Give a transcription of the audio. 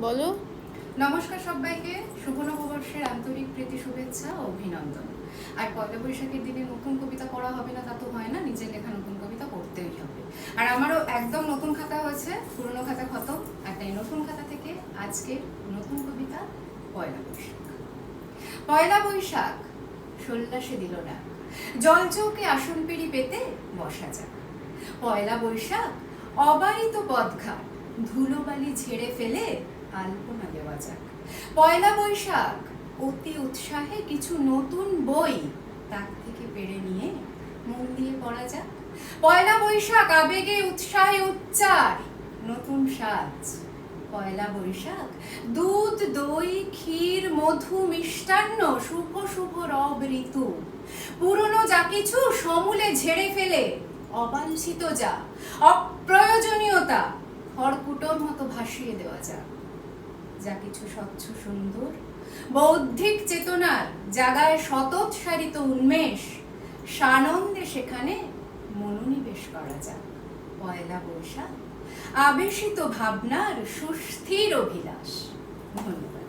বলো। নমস্কার সবাইকে, শুভ নববর্ষের আন্তরিক প্রীতি শুভেচ্ছা ও অভিনন্দন। আর পয়লা বৈশাখের দিনে নতুন কবিতা পড়া হবে না তা তো হয় না, নিজের লেখা নতুন কবিতা পড়তেই হবে। আর আমারও একদম নতুন খাতা হয়েছে, পুরনো খাতা খতম। আর তাই নতুন খাতা থেকে আজকের নতুন কবিতা পয়লা বৈশাখ। পয়লা বৈশাখ সল্লাসে দিল না, জল চৌকে আসন পেড়ি পেতে বসা যাক। পয়লা বৈশাখ অবারিত পথঘাট ধুলোবালি ছেড়ে ফেলে আলপনা দেওয়া যাক। পয়লা বৈশাখ অতি উৎসাহে কিছু নতুন বই তাক থেকে পেড়ে নিয়ে মন দিয়ে পড়া যাক। পয়লা বৈশাখ আবেগে উৎসাহে উচ্চার নতুন সাজ। পয়লা বৈশাখ দুধ দই ক্ষীর মধু মিষ্টান্ন শুভ শুভ রব ঋতু। পুরনো যা কিছু সমূলে ঝেড়ে ফেলে অবাঞ্ছিত যা অপ্রয়োজনীয়তা খড়কুটোর মতো ভাসিয়ে দেওয়া যাক। যা কিছু স্বচ্ছ সুন্দর বৌদ্ধিক চেতনার জাগায় শতোৎসারিত উন্মেষ, সানন্দে সেখানে মনোনিবেশ করা যাক। পয়লা বৈশাখ আবেশিত ভাবনার সুস্থির অভিলাষ। ধন্যবাদ।